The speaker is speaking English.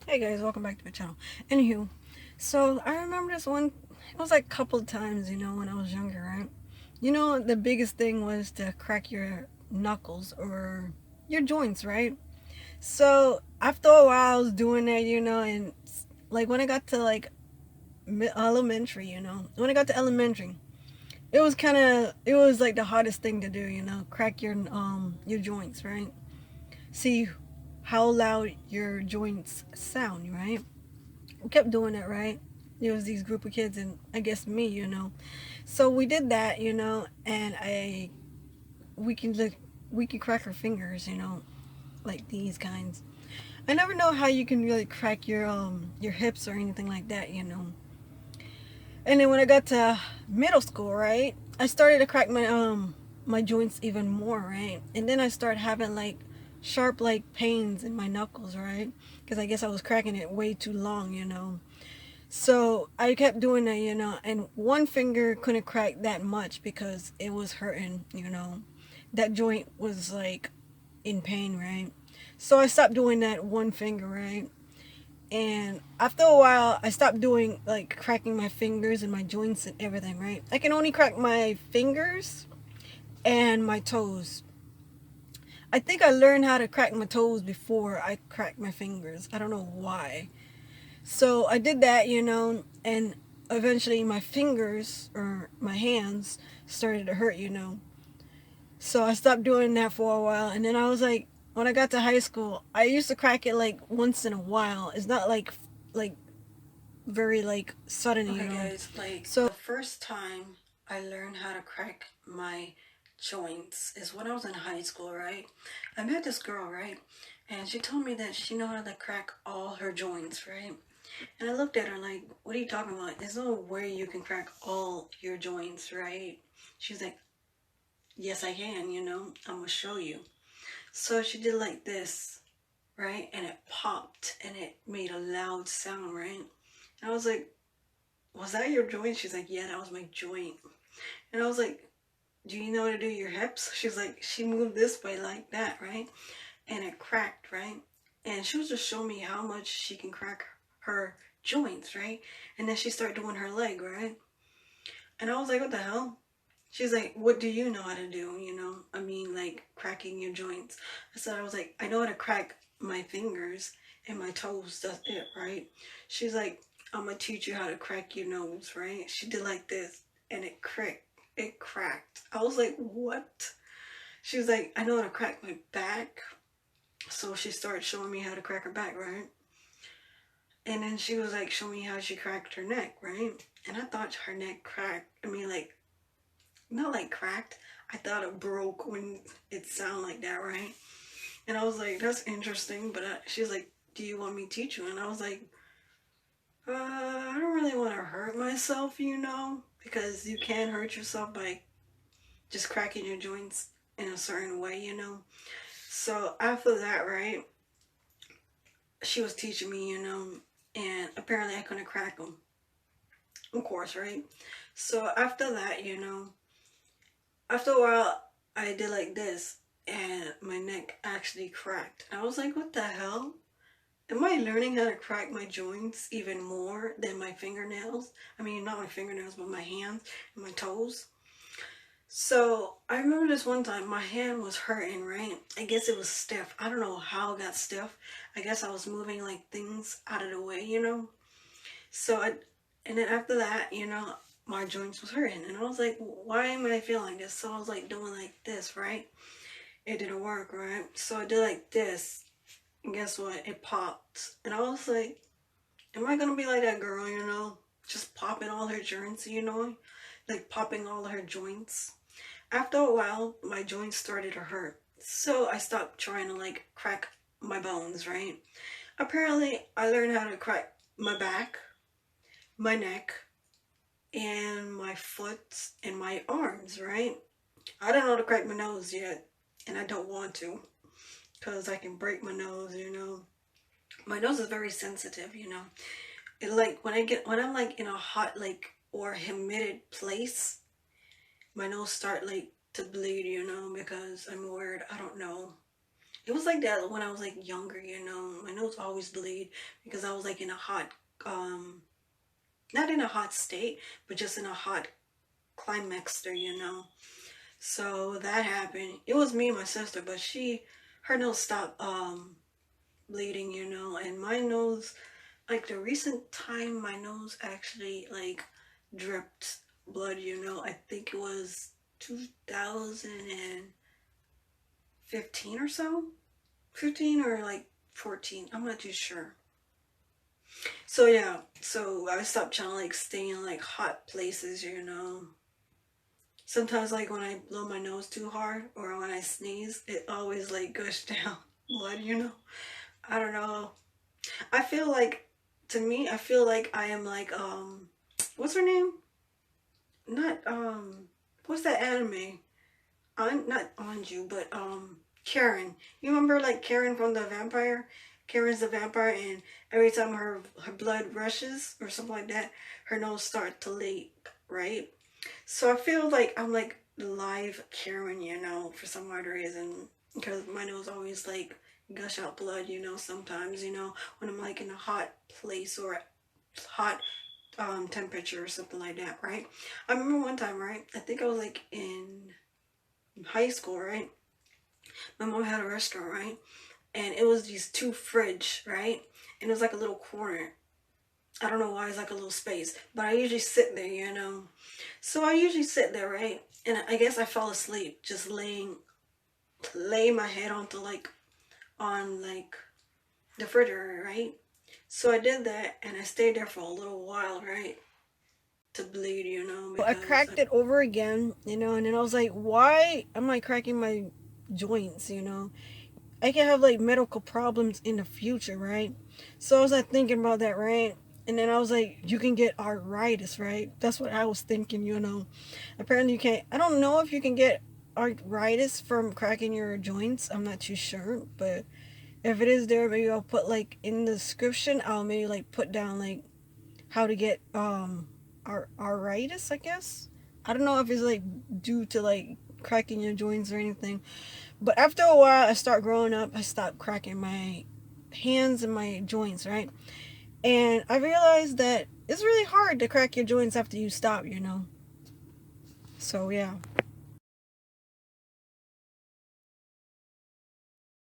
Hey guys, welcome back to my channel. Anywho, so I remember this one, it was like a couple times, when I was younger, right? The biggest thing was to crack your knuckles or your joints, right? So after a while I was doing that, and like when I got to like elementary, when I got to elementary, it was like the hardest thing to do, crack your joints, right? See how loud your joints sound, right? We kept doing it, right? There was these group of kids and I guess me, So we did that, and I we can look we can crack our fingers, like these kinds. I never know how you can really crack your hips or anything like that. And then when I got to middle school, right? I started to crack my joints even more, right? And then I started having like sharp like pains in my knuckles, right? Because I guess I was cracking it way too long. So I kept doing that, and one finger couldn't crack that much because it was hurting. That joint was like in pain, right? So I stopped doing that one finger, right? And after a while, I stopped doing like cracking my fingers and my joints and everything, right? I can only crack my fingers and my toes. I think I learned how to crack my toes before I cracked my fingers. I don't know why. So I did that, and eventually my fingers or my hands started to hurt. So I stopped doing that for a while, and then I was like, when I got to high school, I used to crack it like once in a while. It's not like very like sudden, Okay, guys, like So the first time I learned how to crack my joints is when I was in high school, right? I met this girl, right? And she told me that she know how to crack all her joints, right? And I looked at her like, what are you talking about? There's no way you can crack all your joints, right? She's like, yes, I can, I'm gonna show you. So she did like this, right? And it popped and it made a loud sound, right? And I was like, was that your joint? She's like, yeah, that was my joint. And I was like, do you know how to do your hips? She's like, she moved this way like that, right? And it cracked, right? And she was just showing me how much she can crack her joints, right? And then she started doing her leg, right? And I was like, what the hell? She's like, what do you know how to do? I mean, like cracking your joints. I was like, I know how to crack my fingers and my toes. That's it, right? She's like, I'm gonna teach you how to crack your nose, right? She did like this, and it cracked. It cracked. I was like, what? She was like, I know how to crack my back. So she started showing me how to crack her back, right? And then she was like, show me how she cracked her neck, right? And I thought her neck cracked. I mean, like not like cracked. I thought it broke when it sounded like that, right? And I was like, that's interesting. But she's like, do you want me to teach you? And I was like, I don't really want to hurt myself, because you can hurt yourself by just cracking your joints in a certain way. So after that, right, she was teaching me, and apparently I couldn't crack them, of course, right? So after that, after a while, I did like this, and my neck actually cracked. I was like, what the hell? Am I learning how to crack my joints even more than my fingernails? I mean, not my fingernails, but my hands and my toes. So I remember this one time my hand was hurting, right? I guess it was stiff. I don't know how it got stiff. I guess I was moving like things out of the way. So and then after that, my joints was hurting, and I was like, why am I feeling this? So I was like doing like this, right? It didn't work, right? So I did like this, and guess what? It popped, and I was like, am I gonna be like that girl, just popping all her joints, like popping all her joints? After a while, my joints started to hurt, so I stopped trying to like crack my bones, right? Apparently, I learned how to crack my back, my neck, and my foot and my arms, right? I don't know how to crack my nose yet, and I don't want to because I can break my nose. My nose is very sensitive. It like when I'm like in a hot like or humid place, my nose start like to bleed, because I'm worried. I don't know. It was like that when I was like younger, you know. My nose always bleed because I was like in a hot, not in a hot state, but just in a hot climexter, you know. So that happened. It was me and my sister, but her nose stopped bleeding, you know, and my nose, like the recent time my nose actually like dripped blood, you know. I think it was 2015 or so. 15 or like 14. I'm not too sure. So yeah, so I stopped trying to like stay in like hot places, you know. Sometimes like when I blow my nose too hard or when I sneeze, it always like gush down blood, you know. I don't know. I feel like to me, I feel like I am like what's her name? Not what's that anime? I'm not Anju, but Karen. You remember like Karen from the vampire? Karen's the vampire, and every time her blood rushes or something like that, her nose starts to leak, right? So I feel like I'm like live Karen, you know, for some odd reason, because my nose always like gush out blood, you know. Sometimes, you know, when I'm like in a hot place or hot temperature or something like that, right? I remember one time, right? I think I was like in high school, right? My mom had a restaurant, right? And it was these two fridge, right? And it was like a little corner. I don't know why it's like a little space, but I usually sit there, you know. So I usually sit there, right? And I guess I fell asleep just lay my head onto like on like the refrigerator, right? So I did that and I stayed there for a little while, right? To bleed, you know, I because cracked it over again, you know, and then I was like, why am I cracking my joints, you know? I can have like medical problems in the future, right? So I was like thinking about that, right? And then I was like, you can get arthritis, right? That's what I was thinking, you know. Apparently you can't, I don't know if you can get arthritis from cracking your joints. I'm not too sure, but if it is there, maybe I'll put like in the description, I'll maybe like put down like how to get arthritis, I guess. I don't know if it's like due to like cracking your joints or anything. But after a while, I start growing up. I stopped cracking my hands and my joints, right? And I realized that it's really hard to crack your joints after you stop, you know. So yeah.